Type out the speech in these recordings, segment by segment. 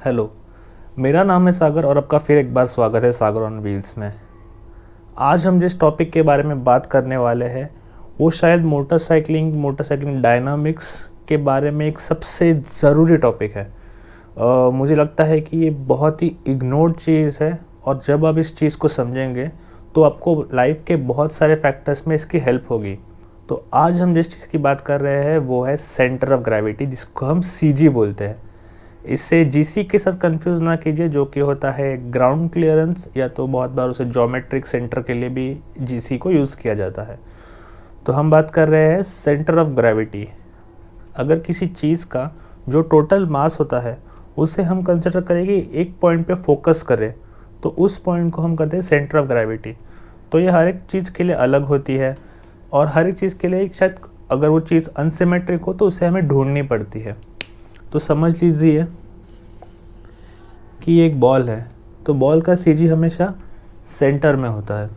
Hello, मेरा नाम है सागर और आपका फिर एक बार स्वागत है सागर ऑन व्हील्स में। आज हम जिस टॉपिक के बारे में बात करने वाले हैं वो शायद मोटरसाइकिलिंग डायनामिक्स के बारे में एक सबसे ज़रूरी टॉपिक है। मुझे लगता है कि ये बहुत ही इग्नोर्ड चीज़ है और जब आप इस चीज़ को समझेंगे तो आपको लाइफ के बहुत सारे फैक्टर्स में इसकी हेल्प होगी। तो आज हम जिस चीज़ की बात कर रहे हैं वो है सेंटर ऑफ ग्रेविटी, जिसको हम सीजी बोलते हैं। इससे जीसी के साथ कंफ्यूज ना कीजिए, जो कि होता है ग्राउंड क्लियरेंस, या तो बहुत बार उसे ज्योमेट्रिक सेंटर के लिए भी जीसी को यूज़ किया जाता है। तो हम बात कर रहे हैं सेंटर ऑफ ग्रेविटी। अगर किसी चीज़ का जो टोटल मास होता है उसे हम कंसिडर करें कि एक पॉइंट पे फोकस करें, तो उस पॉइंट को हम कहते हैं सेंटर ऑफ ग्रेविटी। तो ये हर एक चीज़ के लिए अलग होती है और हर एक चीज़ के लिए शायद अगर वो चीज़ अनसिमेट्रिक हो तो उसे हमें ढूंढनी पड़ती है। तो समझ लीजिए कि ये एक बॉल है, तो बॉल का सीजी हमेशा सेंटर में होता है।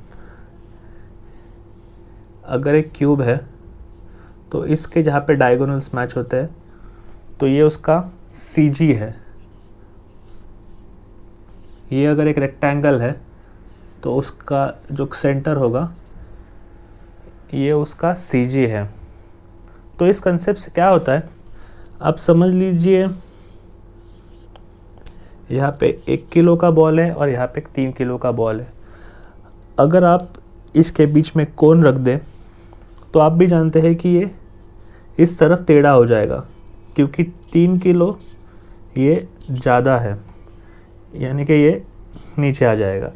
अगर एक क्यूब है तो इसके जहाँ पे डायगोनल्स मैच होते हैं तो ये उसका सीजी है। ये अगर एक रेक्टेंगल है तो उसका जो सेंटर होगा ये उसका सीजी है। तो इस कंसेप्ट से क्या होता है, आप समझ लीजिए यहाँ पे 1 किलो का बॉल है और यहाँ पे 3 किलो का बॉल है। अगर आप इसके बीच में कोन रख दें तो आप भी जानते हैं कि ये इस तरफ टेढ़ा हो जाएगा, क्योंकि 3 किलो ये ज़्यादा है, यानी कि ये नीचे आ जाएगा।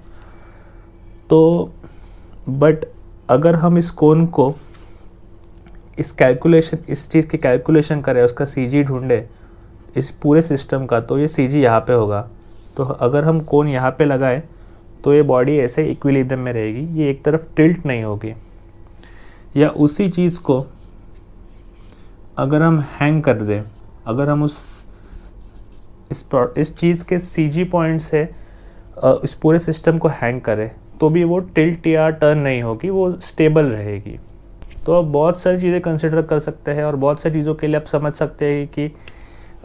तो बट अगर हम इस कोन को इस चीज़ की कैलकुलेशन करें, उसका सीजी ढूंढे इस पूरे सिस्टम का, तो ये सीजी यहाँ पे होगा। तो अगर हम कोन यहाँ पे लगाएं तो ये बॉडी ऐसे इक्विलिब्रियम में रहेगी, ये एक तरफ टिल्ट नहीं होगी। या उसी चीज़ को अगर हम हैंग कर दें, अगर हम इस चीज़ के सीजी पॉइंट से इस पूरे सिस्टम को हैंग करें तो भी वो टिल्ट या टर्न नहीं होगी, वो स्टेबल रहेगी। तो आप बहुत सारी चीज़ें कंसिडर कर सकते हैं और बहुत सारी चीज़ों के लिए आप समझ सकते हैं कि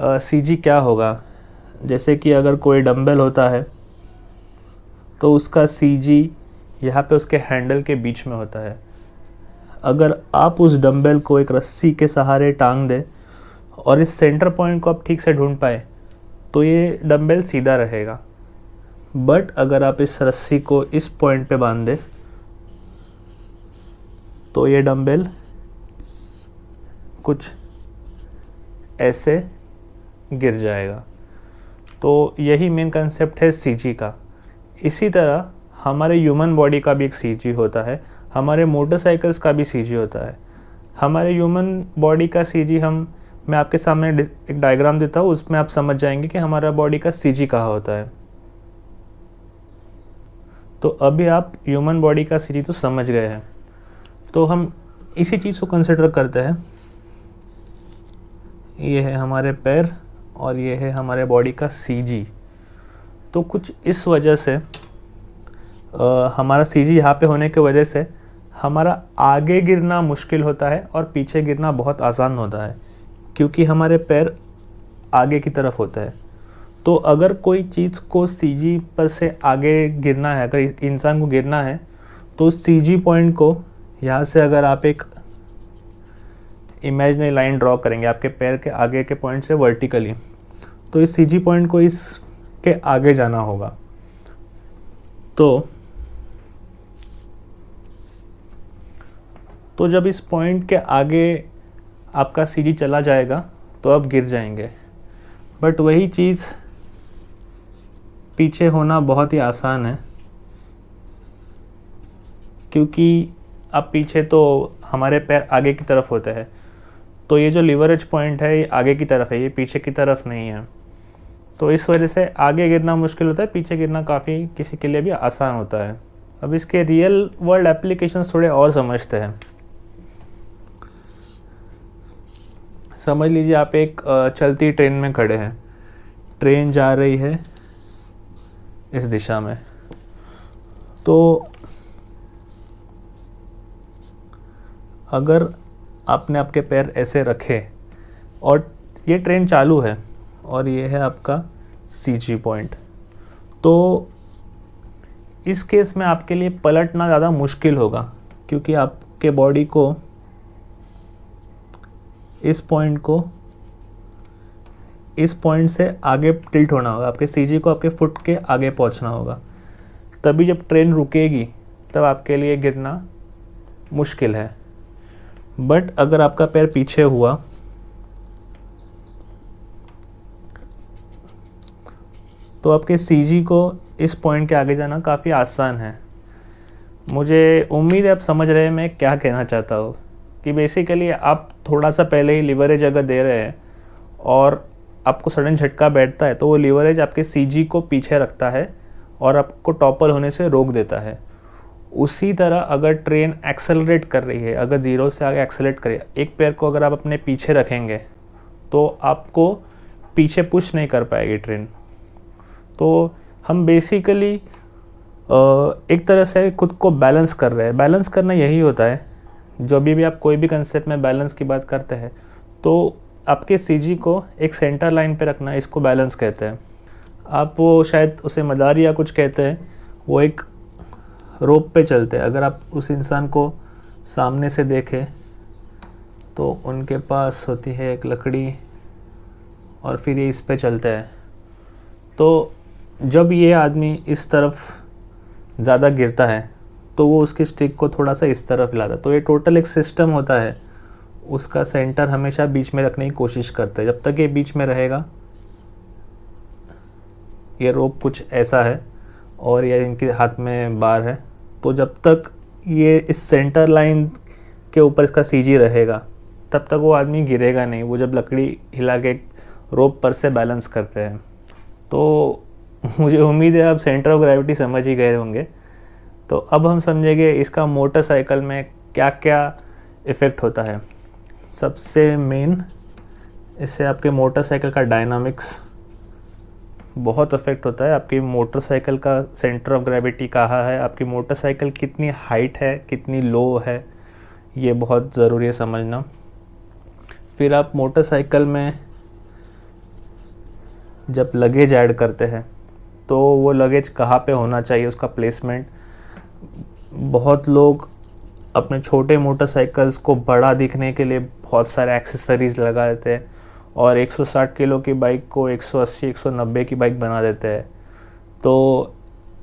सीजी क्या होगा। जैसे कि अगर कोई डंबल होता है तो उसका सीजी यहाँ पे उसके हैंडल के बीच में होता है। अगर आप उस डंबल को एक रस्सी के सहारे टांग दें और इस सेंटर पॉइंट को आप ठीक से ढूंढ पाए तो ये डंबल सीधा रहेगा। बट अगर आप इस रस्सी को इस पॉइंट पे बांध दें तो ये डंबल कुछ ऐसे गिर जाएगा। तो यही मेन कंसेप्ट है सीजी का। इसी तरह हमारे ह्यूमन बॉडी का भी एक सीजी होता है, हमारे मोटरसाइकिल्स का भी सीजी होता है। हमारे ह्यूमन बॉडी का सीजी मैं आपके सामने एक डायग्राम देता हूँ, उसमें आप समझ जाएंगे कि हमारा बॉडी का सीजी कहाँ होता है। तो अभी आप ह्यूमन बॉडी का सीजी तो समझ गए हैं, तो हम इसी चीज़ को कंसिडर करते हैं। ये है हमारे पैर और ये है हमारे बॉडी का सीजी। तो कुछ इस वजह से हमारा सीजी यहाँ पे होने की वजह से हमारा आगे गिरना मुश्किल होता है और पीछे गिरना बहुत आसान होता है, क्योंकि हमारे पैर आगे की तरफ होता है। तो अगर कोई चीज़ को सीजी पर से आगे गिरना है, अगर इंसान को गिरना है, तो सीजी पॉइंट को यहाँ से अगर आप एक इमेजिनरी लाइन ड्रॉ करेंगे आपके पैर के आगे के पॉइंट से वर्टिकली, तो इस सीजी पॉइंट को इसके आगे जाना होगा। तो जब इस पॉइंट के आगे आपका सीजी चला जाएगा तो आप गिर जाएंगे। बट वही चीज़ पीछे होना बहुत ही आसान है, क्योंकि अब पीछे तो हमारे पैर आगे की तरफ होते हैं, तो ये जो लीवरेज पॉइंट है ये आगे की तरफ है, ये पीछे की तरफ नहीं है। तो इस वजह से आगे गिरना मुश्किल होता है, पीछे गिरना काफ़ी किसी के लिए भी आसान होता है। अब इसके रियल वर्ल्ड एप्लीकेशंस थोड़े और समझते हैं। समझ लीजिए आप एक चलती ट्रेन में खड़े हैं, ट्रेन जा रही है इस दिशा में, तो अगर आपने आपके पैर ऐसे रखे और ये ट्रेन चालू है और ये है आपका सीजी पॉइंट। तो इस केस में आपके लिए पलटना ज़्यादा मुश्किल होगा, क्योंकि आपके बॉडी को इस पॉइंट से आगे टिल्ट होना होगा, आपके सीजी को आपके फुट के आगे पहुंचना होगा, तभी जब ट्रेन रुकेगी तब आपके लिए गिरना मुश्किल है। बट अगर आपका पैर पीछे हुआ तो आपके सीजी को इस पॉइंट के आगे जाना काफ़ी आसान है। मुझे उम्मीद है आप समझ रहे हैं मैं क्या कहना चाहता हूँ, कि बेसिकली आप थोड़ा सा पहले ही लीवरेज अगर दे रहे हैं और आपको सडन झटका बैठता है तो वो लीवरेज आपके सीजी को पीछे रखता है और आपको टॉपल होने से रोक देता है। उसी तरह अगर ट्रेन एक्सेलरेट कर रही है, अगर ज़ीरो से आगे एक्सेलरेट करे, एक पैर को अगर आप अपने पीछे रखेंगे तो आपको पीछे पुश नहीं कर पाएगी ट्रेन। तो हम बेसिकली एक तरह से खुद को बैलेंस कर रहे हैं। बैलेंस करना यही होता है, जो भी आप कोई भी कंसेप्ट में बैलेंस की बात करते हैं तो आपके सीजी को एक सेंटर लाइन पे रखना, इसको बैलेंस कहते हैं। आप वो शायद उसे मदारी या कुछ कहते हैं, वो एक रोप पे चलते हैं। अगर आप उस इंसान को सामने से देखें तो उनके पास होती है एक लकड़ी और फिर ये इस पे चलते हैं। तो जब ये आदमी इस तरफ ज़्यादा गिरता है तो वो उसकी स्टिक को थोड़ा सा इस तरफ हिलाता है। तो ये टोटल एक सिस्टम होता है, उसका सेंटर हमेशा बीच में रखने की कोशिश करते हैं। जब तक ये बीच में रहेगा, ये रोप कुछ ऐसा है और ये इनके हाथ में बार है, तो जब तक ये इस सेंटर लाइन के ऊपर इसका सीजी रहेगा तब तक वो आदमी गिरेगा नहीं, वो जब लकड़ी हिला के रोप पर से बैलेंस करते हैं। तो मुझे उम्मीद है आप सेंटर ऑफ ग्रेविटी समझ ही गए होंगे। तो अब हम समझेंगे इसका मोटरसाइकिल में क्या क्या इफ़ेक्ट होता है। सबसे मेन, इससे आपके मोटरसाइकिल का डायनामिक्स बहुत अफेक्ट होता है। आपकी मोटरसाइकिल का सेंटर ऑफ ग्रेविटी कहाँ है, आपकी मोटरसाइकिल कितनी हाइट है, कितनी लो है, ये बहुत ज़रूरी है समझना। फिर आप मोटरसाइकिल में जब लगेज ऐड करते हैं तो वो लगेज कहाँ पे होना चाहिए, उसका प्लेसमेंट। बहुत लोग अपने छोटे मोटरसाइकिल्स को बड़ा दिखने के लिए बहुत सारे एक्सेसरीज़ लगा देते हैं और 160 किलो की बाइक को 180-190 की बाइक बना देते हैं। तो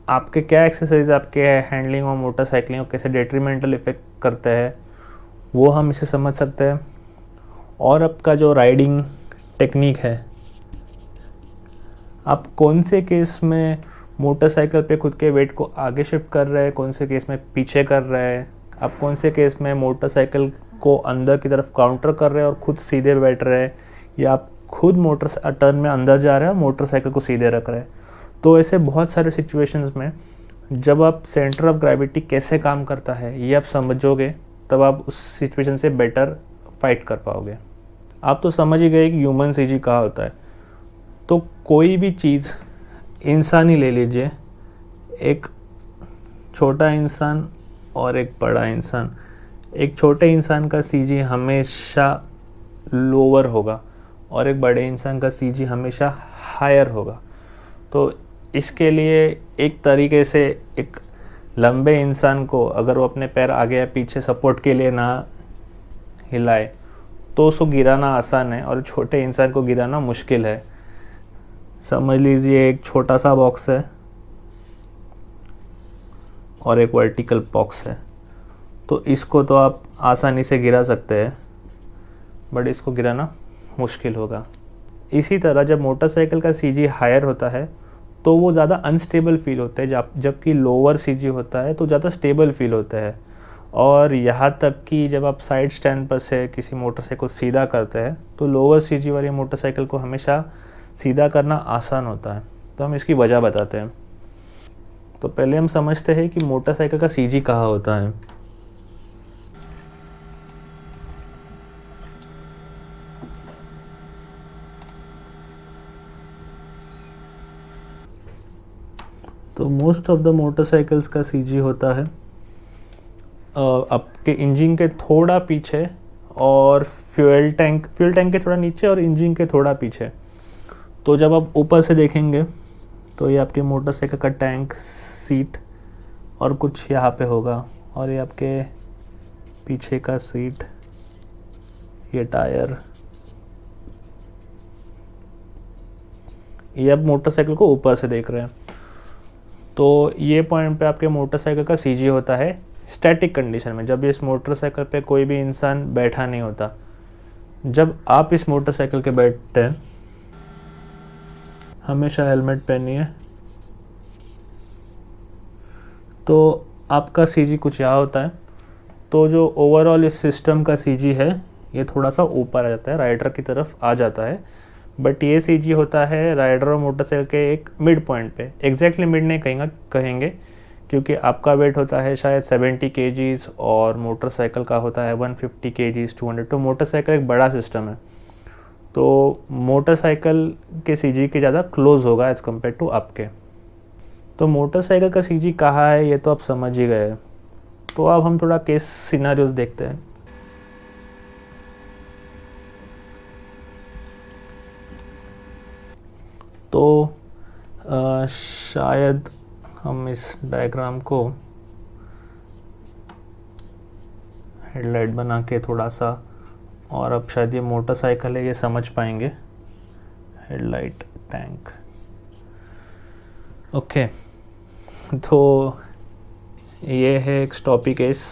आपके क्या एक्सेसरीज आपके हैंडलिंग और मोटरसाइकिलिंग को कैसे डेट्रीमेंटल इफेक्ट करते हैं, वो हम इसे समझ सकते हैं। और आपका जो राइडिंग टेक्निक है, आप कौन से केस में मोटरसाइकिल पे खुद के वेट को आगे शिफ्ट कर रहे हैं, कौन से केस में पीछे कर रहे हैं, आप कौन से केस में मोटरसाइकिल को अंदर की तरफ काउंटर कर रहे हैं और खुद सीधे बैठ रहे हैं, या आप खुद मोटर टर्न में अंदर जा रहे हैं और मोटरसाइकिल को सीधे रख रहे हैं। तो ऐसे बहुत सारे सिचुएशंस में जब आप सेंटर ऑफ ग्रेविटी कैसे काम करता है ये आप समझोगे, तब आप उस सिचुएशन से बेटर फाइट कर पाओगे। आप तो समझ ही गए कि ह्यूमन सीजी कहाँ होता है। तो कोई भी चीज़, इंसान ही ले लीजिए, एक छोटा इंसान और एक बड़ा इंसान। एक छोटे इंसान का सीजी हमेशा लोअर होगा और एक बड़े इंसान का सीजी हमेशा हायर होगा। तो इसके लिए एक तरीके से एक लंबे इंसान को अगर वो अपने पैर आगे या पीछे सपोर्ट के लिए ना हिलाए तो उसको गिराना आसान है और छोटे इंसान को गिराना मुश्किल है। समझ लीजिए एक छोटा सा बॉक्स है और एक वर्टिकल बॉक्स है, तो इसको तो आप आसानी से गिरा सकते हैं, बट इसको गिराना मुश्किल होगा। इसी तरह जब मोटरसाइकिल का सीजी हायर होता है तो वो ज़्यादा अनस्टेबल फील होते हैं, जबकि लोअर सीजी होता है तो ज़्यादा स्टेबल फील होता है। और यहाँ तक कि जब आप साइड स्टैंड पर से किसी मोटरसाइकिल को सीधा करते हैं तो लोअर सीजी वाली मोटरसाइकिल को हमेशा सीधा करना आसान होता है। तो हम इसकी वजह बताते हैं। तो पहले हम समझते हैं कि मोटरसाइकिल का सीजी कहाँ होता है। तो मोस्ट ऑफ द मोटरसाइकिल्स का सीजी होता है आपके इंजन के थोड़ा पीछे और फ्यूल टैंक के थोड़ा नीचे और इंजन के थोड़ा पीछे। तो जब आप ऊपर से देखेंगे तो ये आपके मोटरसाइकिल का टैंक, सीट और कुछ यहाँ पे होगा, और ये आपके पीछे का सीट, ये टायर, ये आप मोटरसाइकिल को ऊपर से देख रहे हैं। तो ये पॉइंट पे आपके मोटरसाइकिल का सीजी होता है स्टैटिक कंडीशन में, जब इस मोटरसाइकिल पे कोई भी इंसान बैठा नहीं होता। जब आप इस मोटरसाइकिल के बैठते हैं, हमेशा हेलमेट पहनिए, तो आपका सीजी कुछ यहाँ होता है। तो जो ओवरऑल इस सिस्टम का सीजी है ये थोड़ा सा ऊपर आ जाता है, राइडर की तरफ आ जाता है, बट ये सीजी होता है राइडर और मोटरसाइकिल के एक मिड पॉइंट पे। एग्जैक्टली मिड नहीं कहेंगे क्योंकि आपका वेट होता है शायद 70 kgs और मोटरसाइकिल का होता है 150 kgs 200। तो मोटरसाइकिल एक बड़ा सिस्टम है, तो मोटरसाइकिल के सीजी के ज़्यादा क्लोज होगा एज़ कम्पेयर टू आपके। तो मोटरसाइकिल का सीजी कहाँ है ये तो आप समझ ही गए। तो अब हम थोड़ा केस सिनारियोज देखते हैं। तो शायद हम इस डायग्राम को हेडलाइट बना के थोड़ा सा, और अब शायद ये मोटरसाइकिल है ये समझ पाएंगे। Headlight, tank, okay. तो ये है एक स्टॉपी केस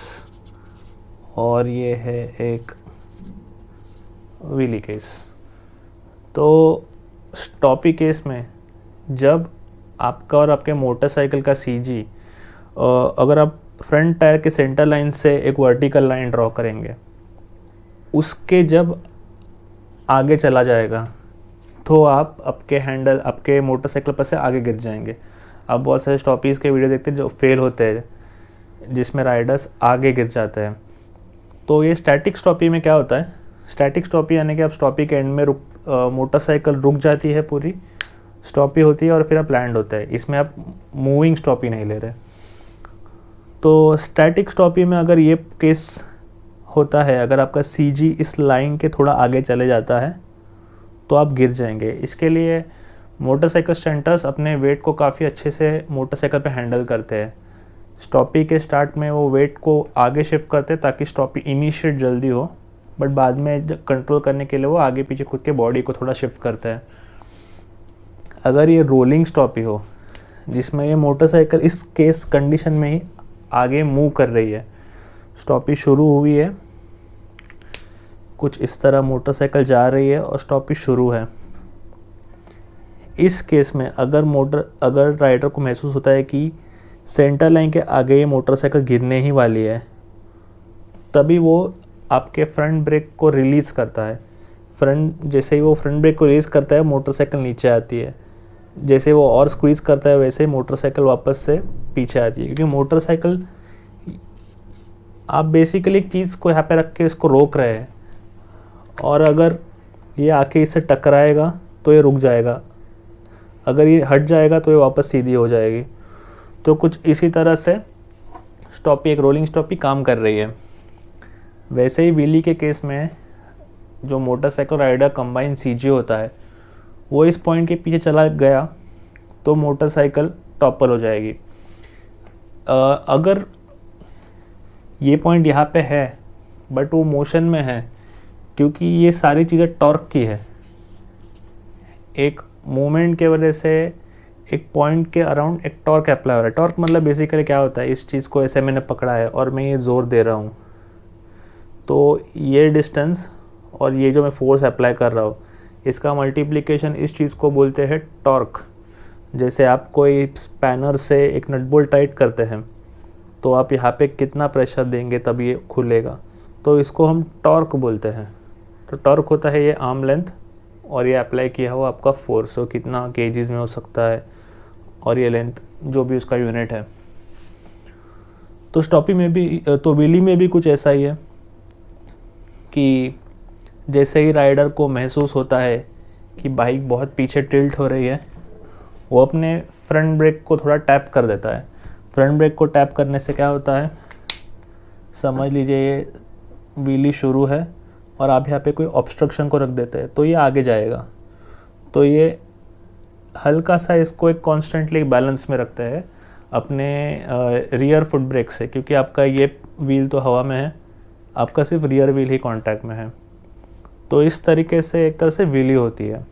और ये है एक व्हीली केस। तो स्टॉपी केस में जब आपका और आपके मोटरसाइकिल का सीजी, अगर आप फ्रंट टायर के सेंटर लाइन से एक वर्टिकल लाइन ड्रॉ करेंगे, उसके जब आगे चला जाएगा तो आप आपके मोटरसाइकिल पर से आगे गिर जाएंगे। आप बहुत सारे स्टॉपीज़ के वीडियो देखते हैं जो फेल होते हैं, जिसमें राइडर्स आगे गिर जाते हैं। तो ये स्टैटिक स्टॉपी में क्या होता है, स्टैटिक स्टॉपी यानी कि आप स्टॉपी के एंड में मोटरसाइकिल रुक जाती है, पूरी स्टॉपी होती है और फिर आप लैंड होता है। इसमें आप मूविंग स्टॉपी नहीं ले रहे। तो स्टैटिक स्टॉपी में अगर ये केस होता है, अगर आपका सीजी इस लाइन के थोड़ा आगे चले जाता है तो आप गिर जाएंगे। इसके लिए मोटरसाइकिल स्टंटर्स अपने वेट को काफ़ी अच्छे से मोटरसाइकिल पे हैंडल करते हैं। स्टॉपी के स्टार्ट में वो वेट को आगे शिफ्ट करते हैं ताकि स्टॉपी इनिशिएट जल्दी हो, बट बाद में कंट्रोल करने के लिए वो आगे पीछे खुद के बॉडी को थोड़ा शिफ्ट करता है। अगर ये रोलिंग स्टॉपी हो, जिसमें ये मोटरसाइकिल इस केस कंडीशन में ही आगे मूव कर रही है, स्टॉपी शुरू हुई है, कुछ इस तरह मोटरसाइकिल जा रही है और स्टॉपी शुरू है। इस केस में अगर राइडर को महसूस होता है कि सेंटर लाइन के आगे ये मोटरसाइकिल गिरने ही वाली है, तभी वो आपके फ्रंट ब्रेक को रिलीज़ करता है। जैसे ही वो फ्रंट ब्रेक को रिलीज़ करता है, मोटरसाइकिल नीचे आती है। जैसे वो और स्क्वीज़ करता है, वैसे ही मोटरसाइकिल वापस से पीछे आती है, क्योंकि मोटरसाइकिल आप बेसिकली एक चीज़ को यहाँ पे रख के इसको रोक रहे हैं, और अगर ये आके इससे टकराएगा तो ये रुक जाएगा, अगर ये हट जाएगा तो ये वापस सीधी हो जाएगी। तो कुछ इसी तरह से स्टॉपी, एक रोलिंग स्टॉपी काम कर रही है। वैसे ही व्हीली के केस में जो मोटरसाइकिल राइडर कंबाइन सीजी होता है, वो इस पॉइंट के पीछे चला गया तो मोटरसाइकिल टॉपल हो जाएगी। अगर ये पॉइंट यहाँ पे है बट वो मोशन में है, क्योंकि ये सारी चीज़ें टॉर्क की है। एक मूवमेंट के वजह से एक पॉइंट के अराउंड एक टॉर्क अप्लाई हो रहा है। टॉर्क मतलब बेसिकली क्या होता है, इस चीज़ को ऐसे मैंने पकड़ा है और मैं ये ज़ोर दे रहा हूँ, तो ये डिस्टेंस और ये जो मैं फोर्स अप्लाई कर रहा हूँ, इसका मल्टीप्लिकेशन इस चीज़ को बोलते हैं टॉर्क। जैसे आप कोई स्पैनर से एक नट बोल्ट टाइट करते हैं, तो आप यहाँ पे कितना प्रेशर देंगे तब ये खुलेगा, तो इसको हम टॉर्क बोलते हैं। तो टॉर्क होता है ये आर्म लेंथ, और ये अप्लाई किया हुआ आपका फोर्स, हो कितना केजीज में हो सकता है, और ये लेंथ जो भी उसका यूनिट है। तो स्टॉपी में भी, तो व्हीली में भी कुछ ऐसा ही है कि जैसे ही राइडर को महसूस होता है कि बाइक बहुत पीछे टिल्ट हो रही है, वो अपने फ्रंट ब्रेक को थोड़ा टैप कर देता है। फ्रंट ब्रेक को टैप करने से क्या होता है, समझ लीजिए ये व्हीली शुरू है और आप यहाँ पे कोई ऑब्स्ट्रक्शन को रख देते हैं, तो ये आगे जाएगा। तो ये हल्का सा इसको एक कॉन्स्टेंटली बैलेंस में रखते हैं अपने रियर फुट ब्रेक से, क्योंकि आपका ये व्हील तो हवा में है, आपका सिर्फ रियर व्हील ही कांटेक्ट में है। तो इस तरीके से एक तरह से व्हीली होती है।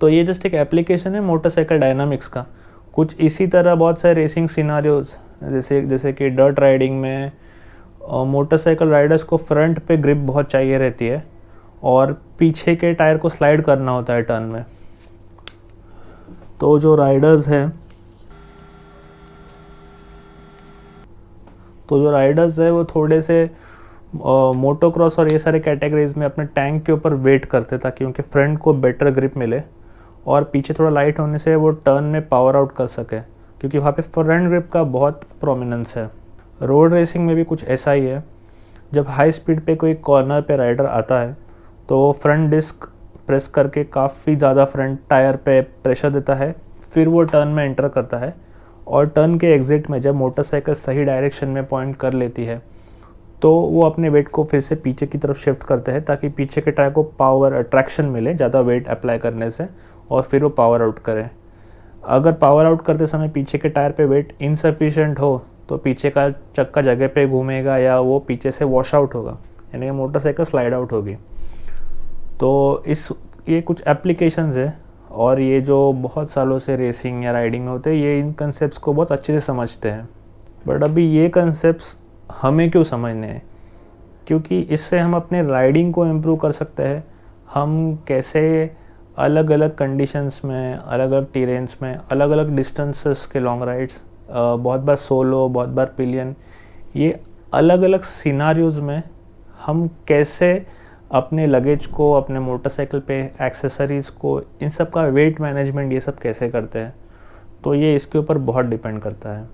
तो ये जस्ट एक एप्लीकेशन है मोटरसाइकिल डायनामिक्स का। कुछ इसी तरह बहुत सारे रेसिंग सिनारियोज जैसे कि डर्ट राइडिंग में मोटरसाइकिल राइडर्स को फ्रंट पे ग्रिप बहुत चाहिए रहती है और पीछे के टायर को स्लाइड करना होता है टर्न में। तो जो राइडर्स है वो थोड़े से मोटोक्रॉस और ये सारे कैटेगरीज में अपने टैंक के ऊपर वेट करते ताकि उनके फ्रंट को बेटर ग्रिप मिले और पीछे थोड़ा लाइट होने से वो टर्न में पावर आउट कर सके, क्योंकि वहाँ पे फ्रंट ग्रिप का बहुत प्रोमिनेंस है। रोड रेसिंग में भी कुछ ऐसा ही है। जब हाई स्पीड पे कोई कॉर्नर पे राइडर आता है तो वो फ्रंट डिस्क प्रेस करके काफ़ी ज़्यादा फ्रंट टायर पे प्रेशर देता है, फिर वो टर्न में एंटर करता है और टर्न के एग्जिट में जब मोटरसाइकिल सही डायरेक्शन में पॉइंट कर लेती है तो वो अपने वेट को फिर से पीछे की तरफ शिफ्ट करते हैं ताकि पीछे के टायर को पावर अट्रैक्शन मिले ज़्यादा वेट अप्लाई करने से, और फिर वो पावर आउट करें। अगर पावर आउट करते समय पीछे के टायर पे वेट इनसफिशिएंट हो तो पीछे का चक्का जगह पे घूमेगा या वो पीछे से वॉश आउट होगा, यानी कि मोटरसाइकिल स्लाइड आउट होगी। तो ये कुछ एप्लीकेशंस है और ये जो बहुत सालों से रेसिंग या राइडिंग में होते हैं ये इन कंसेप्ट्स को बहुत अच्छे से समझते हैं। बट अभी ये कंसेप्ट्स हमें क्यों समझने हैं? क्योंकि इससे हम अपने राइडिंग को इम्प्रूव कर सकते हैं। हम कैसे अलग अलग कंडीशंस में, अलग अलग टेरेन्स में, अलग अलग डिस्टेंसेस के लॉन्ग राइड्स, बहुत बार सोलो, बहुत बार पिलियन, ये अलग अलग सिनारियोज में हम कैसे अपने लगेज को, अपने मोटरसाइकिल पे एक्सेसरीज़ को, इन सब का वेट मैनेजमेंट ये सब कैसे करते हैं, तो ये इसके ऊपर बहुत डिपेंड करता है।